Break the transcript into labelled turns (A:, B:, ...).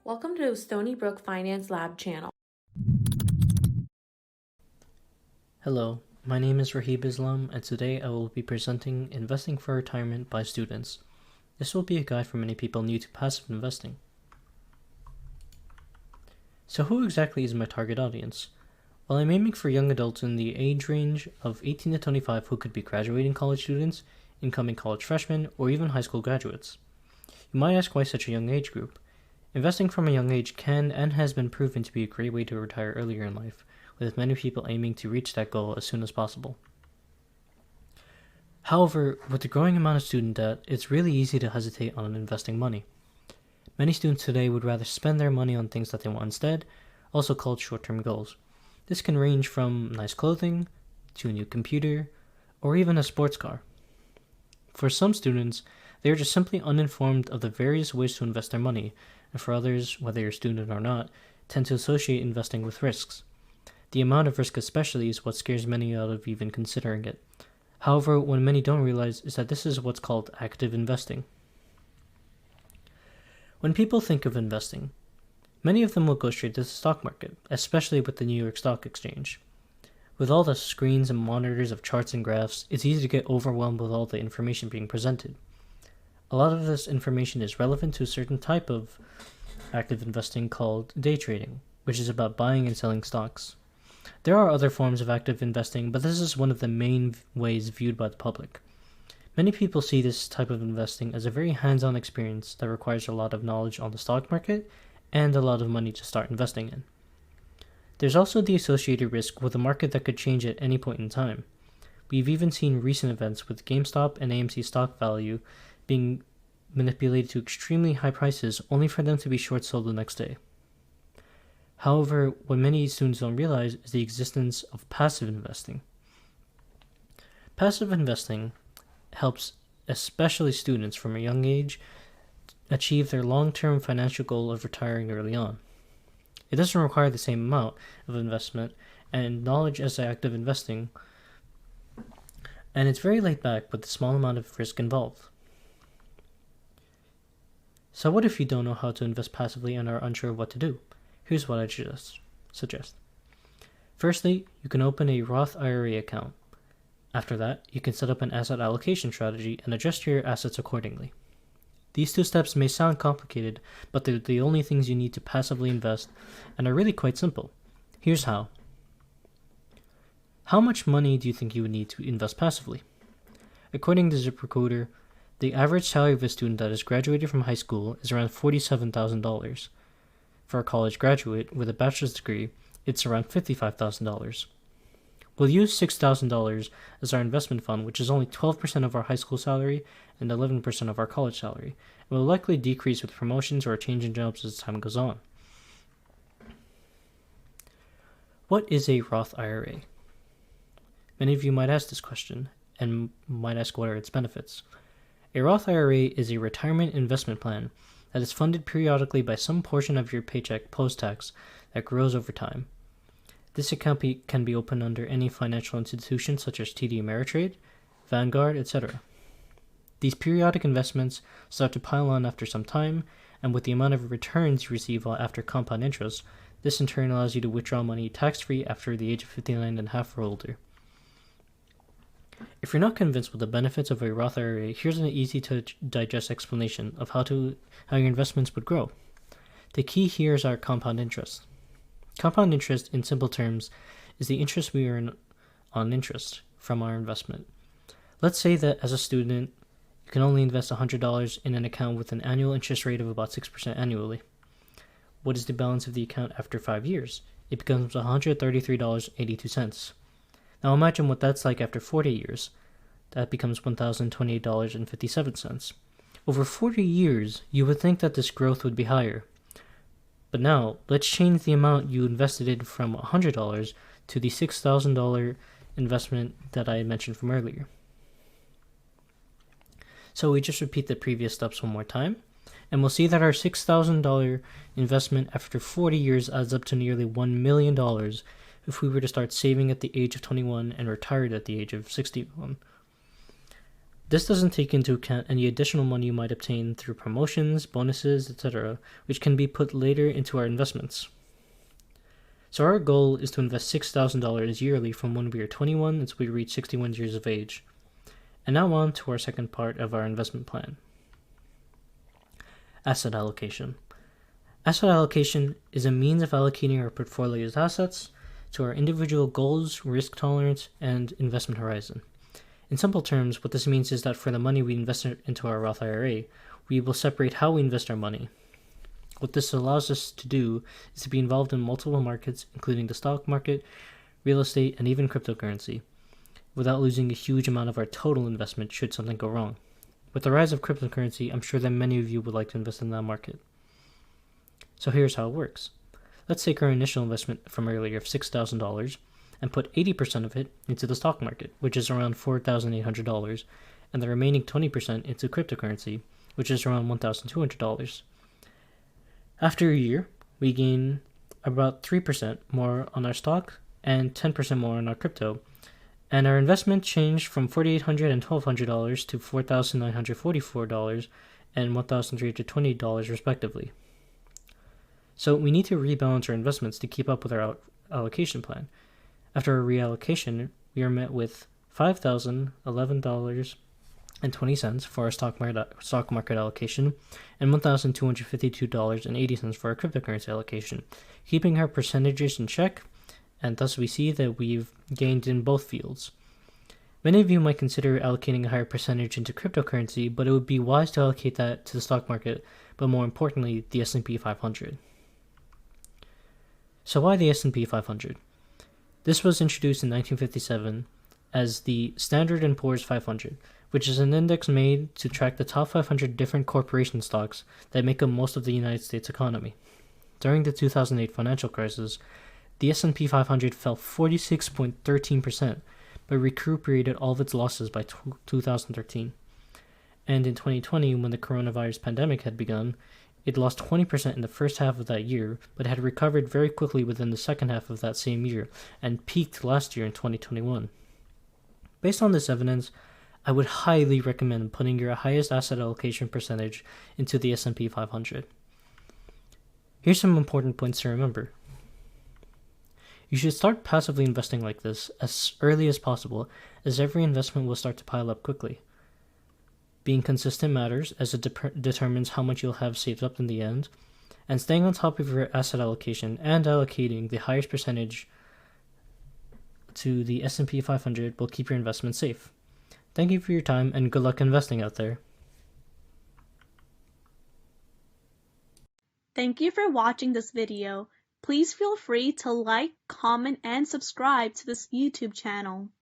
A: Welcome to Stony Finance Lab channel.
B: Hello, my name is Rahib and today I will be presenting Investing for Retirement by Students. This will be a guide for many people new to passive investing. So who exactly is my target audience? Well, I'm aiming for young adults in the age range of 18 to 25 who could be graduating college students, incoming college freshmen, or even high school graduates. You might ask why such a young age group? Investing from a young age can and has been proven to be a great way to retire earlier in life, with many people aiming to reach that goal as soon as possible. However, with the growing amount of student debt, it's really easy to hesitate on investing money. Many students today would rather spend their money on things that they want instead, also called short-term goals. This can range from nice clothing, to a new computer, or even a sports car. For some students, they are just simply uninformed of the various ways to invest their money, and for others, whether you're a student or not, tend to associate investing with risks. The amount of risk especially is what scares many out of even considering it. However, what many don't realize is that this is what's called active investing. When people think of investing, many of them will go straight to the stock market, especially with the New York Stock Exchange. With all the screens and monitors of charts and graphs, it's easy to get overwhelmed with all the information being presented. A lot of this information is relevant to a certain type of active investing called day trading, which is about buying and selling stocks. There are other forms of active investing, but this is one of the main ways viewed by the public. Many people see this type of investing as a very hands-on experience that requires a lot of knowledge on the stock market and a lot of money to start investing in. There's also the associated risk with a market that could change at any point in time. We've even seen recent events with GameStop and AMC stock value being manipulated to extremely high prices only for them to be short sold the next day. However, what many students don't realize is the existence of passive investing. Passive investing helps especially students from a young age achieve their long-term financial goal of retiring early on. It doesn't require the same amount of investment and knowledge as active investing, and it's very laid back with a small amount of risk involved. So what if you don't know how to invest passively and are unsure of what to do? Here's what I suggest. Firstly, you can open a Roth IRA account. After that, you can set up an asset allocation strategy and adjust your assets accordingly. These two steps may sound complicated, but they're the only things you need to passively invest and are really quite simple. Here's how. How much money do you think you would need to invest passively? According to ZipRecruiter, the average salary of a student that has graduated from high school is around $47,000. For a college graduate with a bachelor's degree, it's around $55,000. We'll use $6,000 as our investment fund, which is only 12% of our high school salary and 11% of our college salary, and will likely decrease with promotions or a change in jobs as time goes on. What is a Roth IRA? Many of you might ask this question, and might ask what are its benefits. A Roth IRA is a retirement investment plan that is funded periodically by some portion of your paycheck post-tax that grows over time. This account can be opened under any financial institution such as TD Ameritrade, Vanguard, etc. These periodic investments start to pile on after some time, and with the amount of returns you receive after compound interest, this in turn allows you to withdraw money tax-free after the age of 59 and a half or older. If you're not convinced with the benefits of a Roth IRA, here's an easy-to-digest explanation of how your investments would grow. The key here is our compound interest. Compound interest, in simple terms, is the interest we earn on interest from our investment. Let's say that as a student, you can only invest $100 in an account with an annual interest rate of about 6% annually. What is the balance of the account after 5 years? It becomes $133.82. Now imagine what that's like after 40 years. That becomes $1,028.57. Over 40 years, you would think that this growth would be higher. But now, let's change the amount you invested in from $100 to the $6,000 investment that I mentioned from earlier. So we just repeat the previous steps one more time, and we'll see that our $6,000 investment after 40 years adds up to nearly $1 million if we were to start saving at the age of 21 and retired at the age of 61. This doesn't take into account any additional money you might obtain through promotions, bonuses, etc., which can be put later into our investments. So our goal is to invest $6,000 yearly from when we are 21 until we reach 61 years of age. And now on to our second part of our investment plan. Asset allocation. Asset allocation is a means of allocating our portfolio's assets to our individual goals, risk tolerance, and investment horizon. In simple terms, what this means is that for the money we invest into our Roth IRA, we will separate how we invest our money. What this allows us to do is to be involved in multiple markets, including the stock market, real estate, and even cryptocurrency, without losing a huge amount of our total investment should something go wrong. With the rise of cryptocurrency, I'm sure that many of you would like to invest in that market. So here's how it works. Let's take our initial investment from earlier of $6,000 and put 80% of it into the stock market, which is around $4,800, and the remaining 20% into cryptocurrency, which is around $1,200. After a year, we gain about 3% more on our stock and 10% more on our crypto, and our investment changed from $4,800 and $1,200 to $4,944 and $1,320 respectively. So we need to rebalance our investments to keep up with our allocation plan. After a reallocation, we are met with $5,011.20 for our stock market allocation and $1,252.80 for our cryptocurrency allocation, keeping our percentages in check, and thus we see that we've gained in both fields. Many of you might consider allocating a higher percentage into cryptocurrency, but it would be wise to allocate that to the stock market, but more importantly, the S&P 500. So why the S&P 500? This was introduced in 1957 as the Standard & Poor's 500, which is an index made to track the top 500 different corporation stocks that make up most of the United States economy. During the 2008 financial crisis, the S&P 500 fell 46.13%, but recuperated all of its losses by 2013. And in 2020, when the coronavirus pandemic had begun, it lost 20% in the first half of that year, but had recovered very quickly within the second half of that same year, and peaked last year in 2021. Based on this evidence, I would highly recommend putting your highest asset allocation percentage into the S&P 500. Here's some important points to remember. You should start passively investing like this as early as possible, as every investment will start to pile up quickly. Being consistent matters, as it determines how much you'll have saved up in the end, and staying on top of your asset allocation and allocating the highest percentage to the S&P 500 will keep your investment safe. Thank you for your time, and good luck investing out there.
C: Thank you for watching this video. Please feel free to like, comment, and subscribe to this YouTube channel.